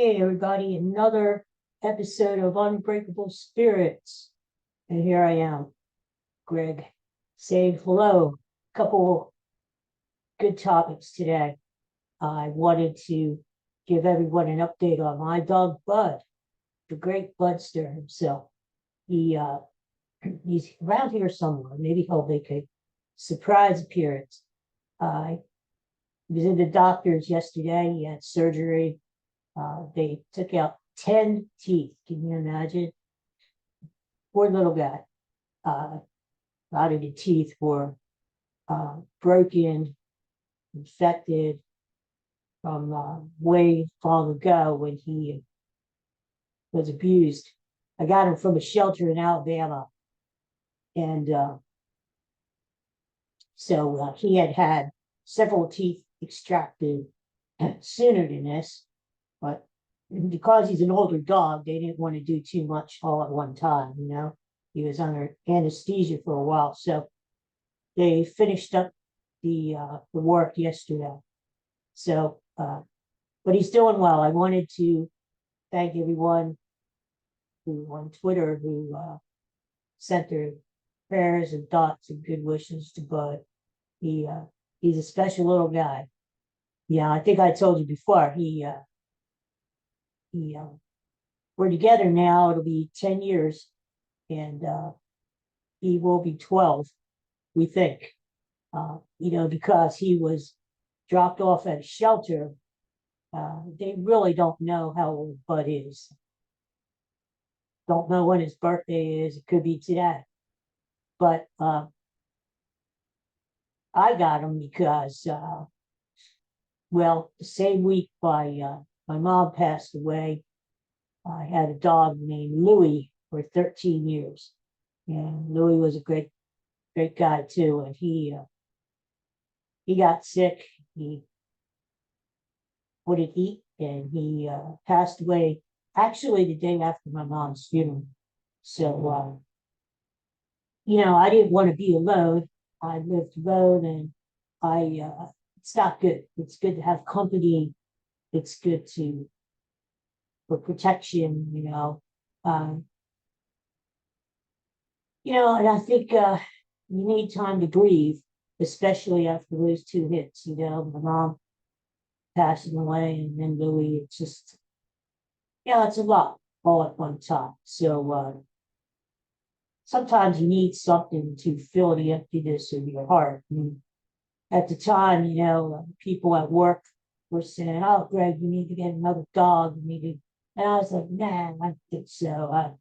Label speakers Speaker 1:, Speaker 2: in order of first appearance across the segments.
Speaker 1: Hey, everybody, another episode of Unbreakable Spirits. And here I am, Greg, saying hello. Couple good topics today. I wanted to give everyone an update on my dog, Bud, the great Budster himself. He's around here somewhere. Maybe he'll make a surprise appearance. I was in the doctor's yesterday. He had surgery. They took out 10 teeth. Can you imagine? Poor little guy. A lot of the teeth were broken, infected from way long ago when he was abused. I got him from a shelter in Alabama. And so he had several teeth extracted sooner than this. But because he's an older dog, they didn't want to do too much all at one time, you know. He was under anesthesia for a while. So they finished up the work yesterday. So, but he's doing well. I wanted to thank everyone who on Twitter who sent their prayers and thoughts and good wishes to Bud. He's a special little guy. Yeah, I think I told you before. We're together now. It'll be 10 years, and he will be 12, we think. Because he was dropped off at a shelter. They really don't know how old Bud is. Don't know when his birthday is. It could be today. But I got him because, the same week my mom passed away. I had a dog named Louie for 13 years. And Louie was a great guy too. And he got sick. He wouldn't eat, and he passed away actually the day after my mom's funeral. So, I didn't want to be alone. I lived alone, and it's not good. It's good to have company. It's good for protection, and I think you need time to grieve, especially after those two hits. My mom passing away, and then Louie. It's just, it's a lot all at one time. So sometimes you need something to fill the emptiness of your heart. And at the time, people at work were saying, "Oh, Greg, you need to get another dog. And I was like, "Nah, I don't think so.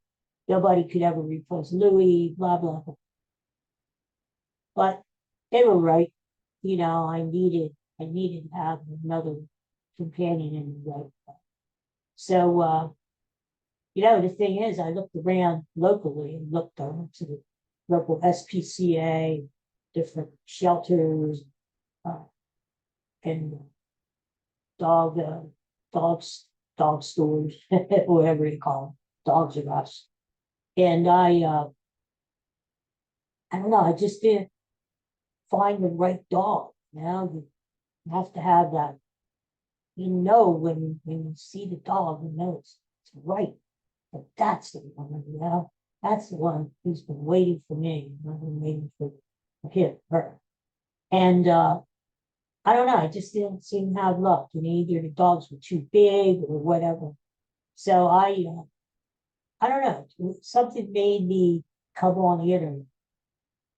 Speaker 1: Nobody could ever replace Louie, blah, blah, blah." But they were right. I needed to have another companion in the life. So, the thing is, I looked around locally and looked to the local SPCA, different shelters, and dog stores, whatever you call them, Dogs R Us. And I don't know, I just didn't find the right dog. You have to have that. When you see the dog, it's right. But that's the one, That's the one who's been waiting for me. I've been waiting for him, her. And I don't know, I just didn't seem to have luck. Either the dogs were too big or whatever. So I don't know. Something made me come on the internet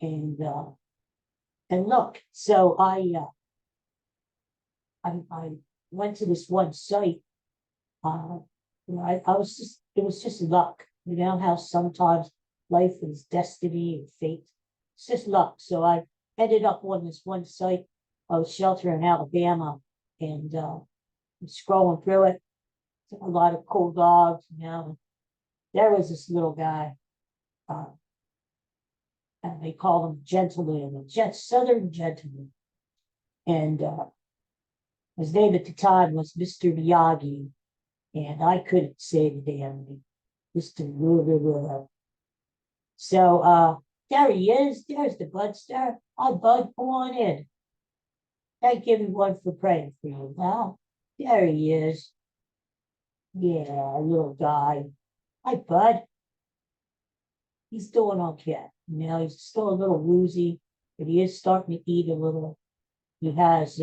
Speaker 1: and look. So I went to this one site. It was just luck. How sometimes life is destiny and fate. It's just luck. So I ended up on this one site, a shelter in Alabama, and scrolling through it. A lot of cool dogs, There was this little guy, and they call him gentleman, Southern gentleman. And his name at the time was Mr. Miyagi, and I couldn't say the damn name. Mr. So there he is. There's the Budster. Hi, Bud, come on in. Thank everyone for praying for you. Well, there he is. Yeah, little guy. Hi, bud. He's doing okay. He's still a little woozy, but he is starting to eat a little. He has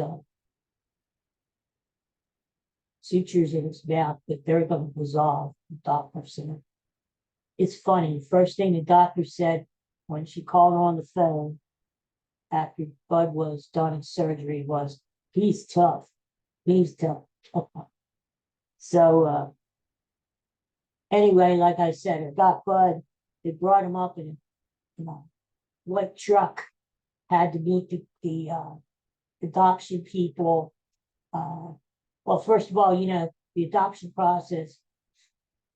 Speaker 1: sutures in his mouth, but they're going to dissolve. The doctor said. It's funny. First thing the doctor said when she called on the phone after Bud was done in surgery was, "He's tough. He's tough." So anyway, like I said, I got Bud. They brought him up in a white truck. Had to meet the adoption people. Well, first of all, the adoption process.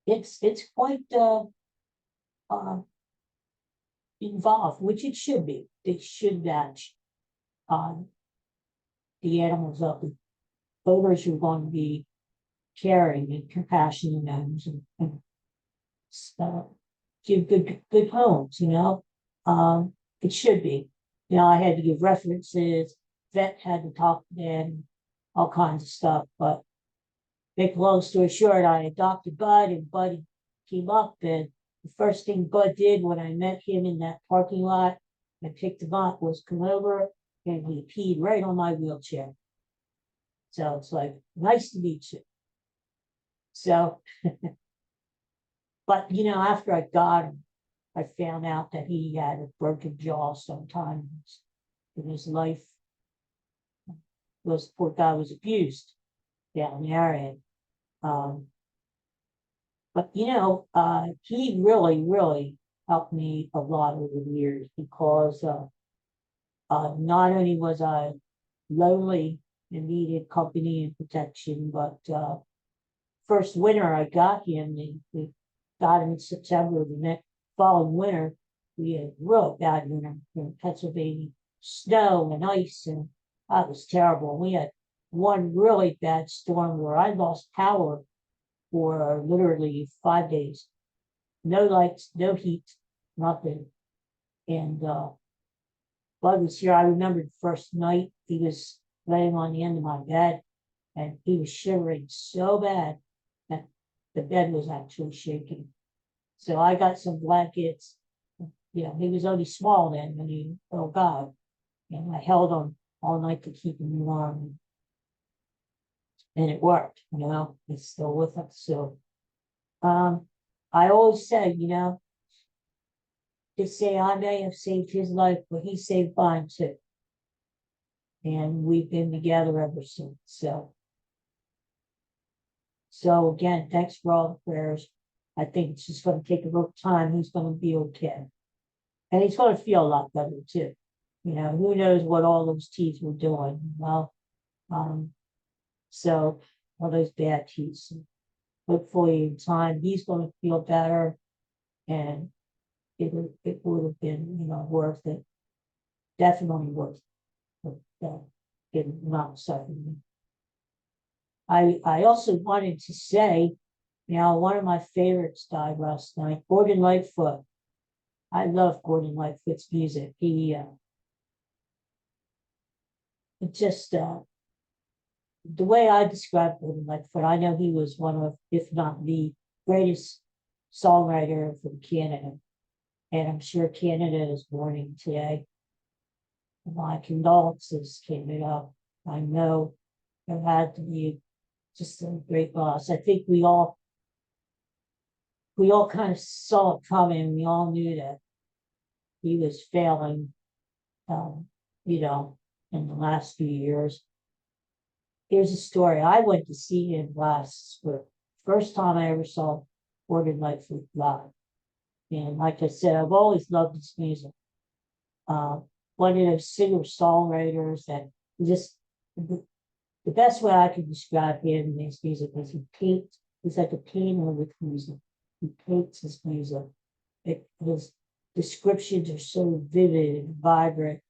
Speaker 1: It's quite uh, involved, which it should be. They should match the animals up. The owners are going to be caring and compassionate and give good homes. It should be. I had to give references, vet had to talk to them, all kinds of stuff. But make a long story short, I adopted Bud, and Bud came up, and the first thing Bud did when I met him in that parking lot and picked him up was come over and he peed right on my wheelchair. So it's like, nice to meet you. So, but after I got him, I found out that he had a broken jaw sometimes in his life. Was poor guy was abused down there, and but he really helped me a lot over the years because not only was I lonely and needed company and protection, but first winter I got him, and we got him in September. The next following winter, we had a real bad winter in Pennsylvania, snow and ice, and that was terrible. We had one really bad storm where I lost power for literally 5 days. No lights, no heat, nothing. And Bud was here. I remember the first night he was laying on the end of my bed, and he was shivering so bad that the bed was actually shaking. So I got some blankets. He was only small then when oh God. And I held him all night to keep him warm. And it worked, he's still with us. So I always say, they say I may have saved his life, but he saved mine too. And we've been together ever since. So again, thanks for all the prayers. I think it's just going to take a little time. He's going to be okay. And he's going to feel a lot better too. Who knows what all those teeth were doing. Well, so all those bad teeth. Hopefully in time he's going to feel better, and it would have been, worth it. Definitely worth it. Not suffering. I also wanted to say, one of my favorites died last night, Gordon Lightfoot. I love Gordon Lightfoot's music. He just the way I describe Gordon Lightfoot, I know he was one of, if not the greatest songwriter from Canada. And I'm sure Canada is mourning today. My condolences came up. I know there had to be just a great loss. I think we all kind of saw it coming. We all knew that he was failing, in the last few years. Here's a story. I went to see him last spring. First time I ever saw Gordon Lightfoot live. And like I said, I've always loved his music. One of those singer-songwriters that just, the best way I can describe him and his music is he's like a painter with music. He paints his music. His descriptions are so vivid and vibrant,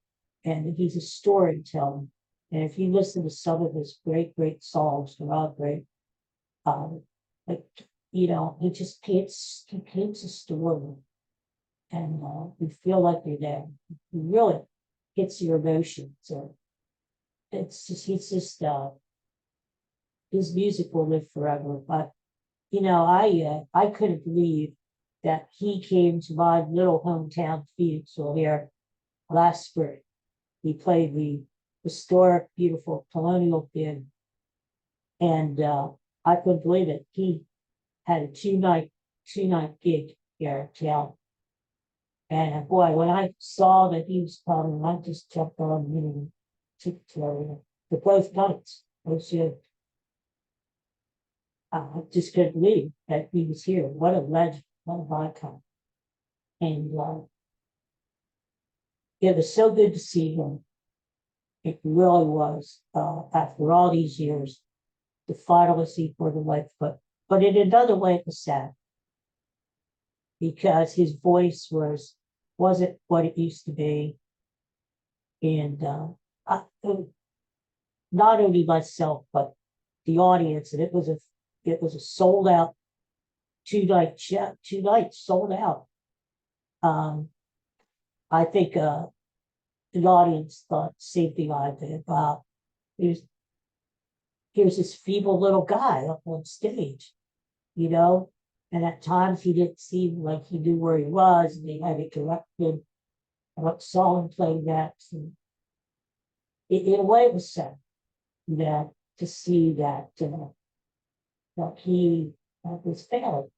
Speaker 1: and he's a storyteller. And if you listen to some of his great songs, they're all great. He just paints a story, and you feel like you're there. He really hits your emotions. So his music will live forever. But I couldn't believe that he came to my little hometown Phoenixville here last spring. He played the historic, beautiful Colonial Inn, and I couldn't believe it. He had a two night gig here in town. And boy, when I saw that he was coming, I just jumped on him and took to both nights. I just couldn't believe that he was here. What a legend, what an icon. And it was so good to see him. It really was, after all these years, to finally see for the Lightfoot. But in another way, it was sad because his voice wasn't what it used to be. And not only myself, but the audience, and it was a sold out 2 nights sold out. I think the audience thought the same thing I did. Wow, here's this feeble little guy up on stage, and at times he didn't seem like he knew where he was, and they had to correct him what song played next. And in a way, it was sad that to see that he was failing.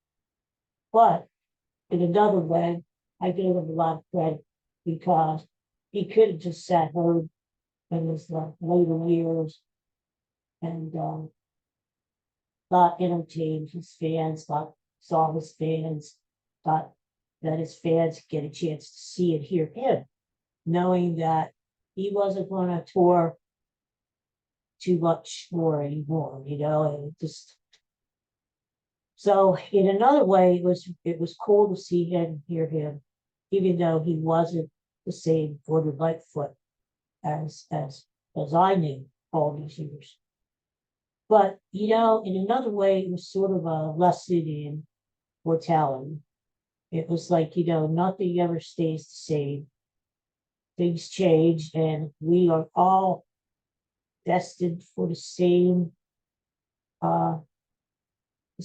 Speaker 1: But in another way, I gave him a lot of credit because he could have just sat home in his later years and not entertained his fans, not saw his fans, not that his fans get a chance to see and hear him, knowing that he wasn't going to tour too much more anymore, and just so in another way, it was cool to see him and hear him, even though he wasn't the same Gordon Lightfoot as I knew all these years. But in another way, it was sort of a lesson in mortality. It was like, nothing ever stays the same. Things change, and we are all destined for the same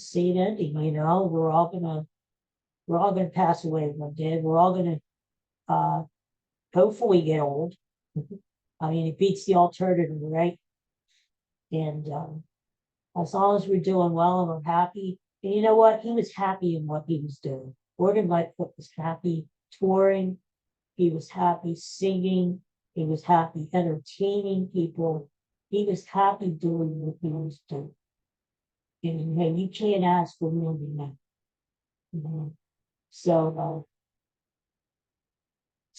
Speaker 1: ending. We're all gonna pass away one day. We're all gonna hopefully get old. I mean, it beats the alternative, right? And as long as we're doing well and we're happy, and you know what? He was happy in what he was doing. Gordon Lightfoot was happy touring. He was happy singing. He was happy entertaining people. He was happy doing what he was doing. And you can't ask for more than that. So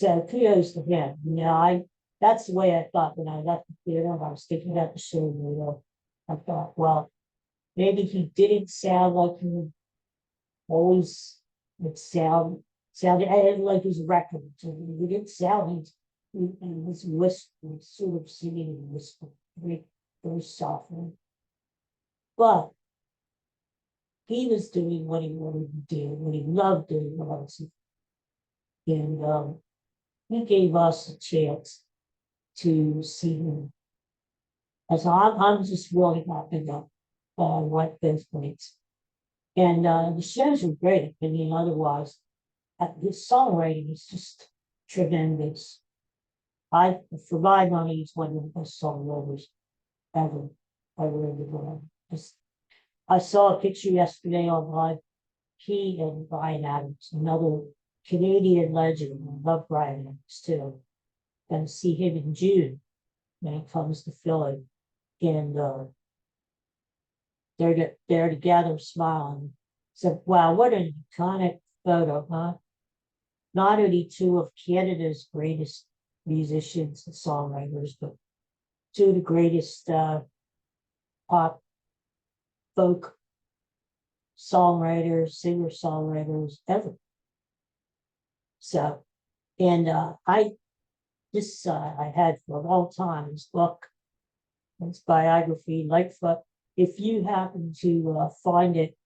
Speaker 1: kudos to him. That's the way I thought when I left the theater. I was thinking about the show. I thought, well, maybe he didn't sound like he always would sounded like his records. He didn't sound. He was whispering, sort of singing and whispering, very, very softly. But he was doing what he wanted to do, what he loved doing, and he gave us a chance to see him. And so I'm just really happy that I went those nights. And the shows were great. I mean, otherwise, his songwriting is just tremendous. For my money, he's one of the best songwriters ever in the world. I saw a picture yesterday online. He and Bryan Adams, another Canadian legend. I love Bryan Adams too. Going to see him in June when he comes to Philly, and they're together smiling. So wow, what an iconic photo, huh? Not only two of Canada's greatest musicians and songwriters, but two of the greatest pop folk songwriters, singer-songwriters ever. So, and I had for a long time his book, his biography, Lightfoot. If you happen to find it,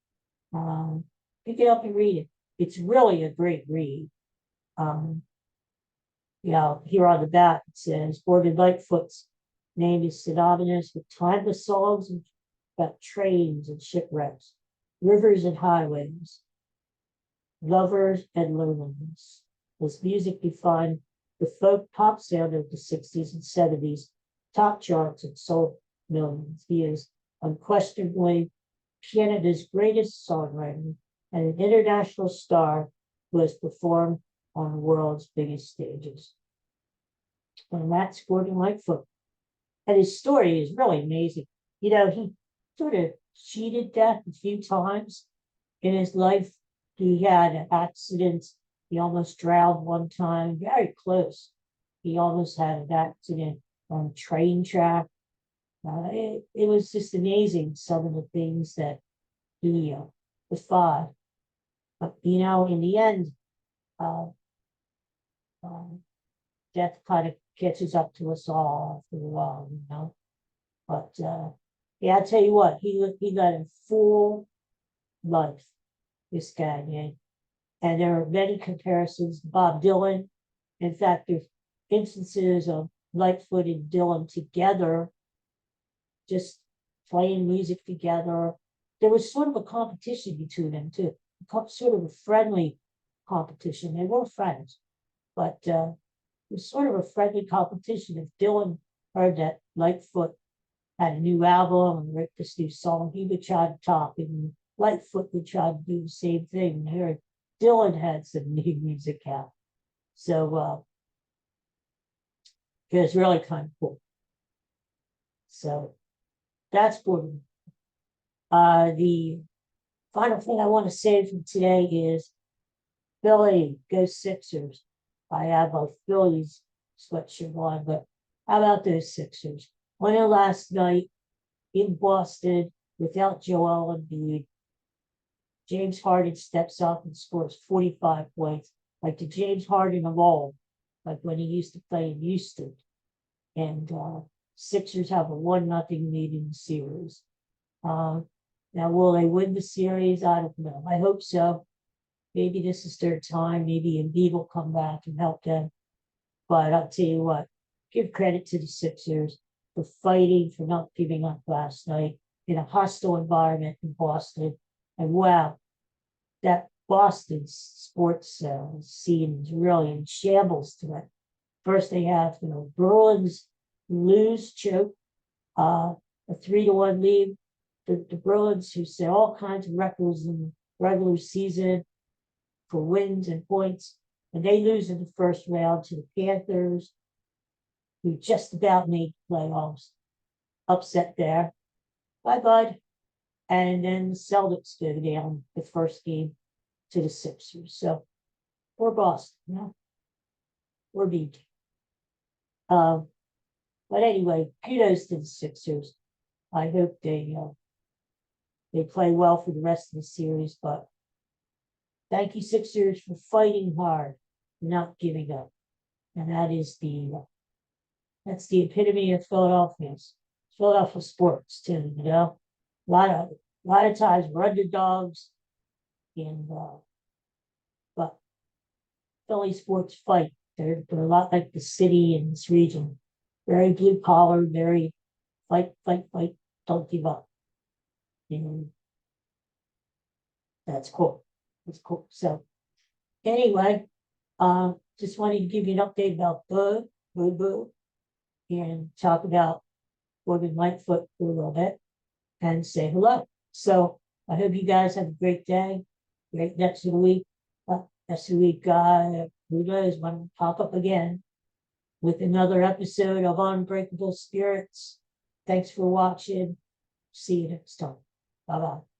Speaker 1: pick it up and read it. It's really a great read. Here on the back it says Gordon Lightfoot's name is synonymous with timeless songs about trains and shipwrecks, rivers and highways, lovers and loneliness. His music defined the folk pop sound of the 60s and 70s, top charts and sold millions. He is unquestionably Canada's greatest songwriter and an international star who has performed on the world's biggest stages. And that's Gordon Lightfoot. And his story is really amazing. You know, he sort of cheated death a few times in his life. He had an accident. He almost drowned one time, very close. He almost had an accident on a train track. It was just amazing, some of the things that he defied. But, you know, in the end, uh, death kind of catches up to us all after a while, you know. But yeah, I tell you what, he got a full life, this guy did. And there are many comparisons. Bob Dylan, in fact, there's instances of Lightfoot and Dylan together, just playing music together. There was sort of a competition between them too, sort of a friendly competition. They were friends, but it was sort of a friendly competition. If Dylan heard that Lightfoot had a new album and wrote this new song, he would try to top it, and Lightfoot would try to do the same thing. And here, Dylan had some new music out. So it was really kind of cool. So that's Gordon. The final thing I want to say from today is Philly, go Sixers. I have a Phillies sweatshirt on, but how about those Sixers? Winning last night in Boston without Joel Embiid. James Harden steps up and scores 45 points, like the James Harden of old, like when he used to play in Houston. And Sixers have a 1-0 lead in the series. Now, will they win the series? I don't know. I hope so. Maybe this is their time. Maybe Embiid will come back and help them. But I'll tell you what, give credit to the Sixers for fighting, for not giving up last night in a hostile environment in Boston. And wow, that Boston sports scene is really in shambles tonight. First, they have, you know, Bruins lose, choke, a 3-1 lead. The Bruins, who set all kinds of records in the regular season for wins and points, and they lose in the first round to the Panthers, who just about made the playoffs. Upset there. Bye, bud. And then the Celtics go down the first game to the Sixers. So, or Boston, you know, or beat. But anyway, kudos to the Sixers. I hope they play well for the rest of the series. But thank you, Sixers, for fighting hard, not giving up. And that's the epitome of Philadelphia sports too. You know, a lot of times we're underdogs, and but Philly sports fight. They're a lot like the city in this region. Very blue collar, very fight, don't give up. And that's cool. That's cool. So anyway, just wanted to give you an update about Boo, and talk about Gordon Lightfoot for a little bit and say hello. So I hope you guys have a great day, great next week. Next week, who knows, when will pop up again with another episode of Unbreakable Spirits. Thanks for watching. See you next time. Bye-bye.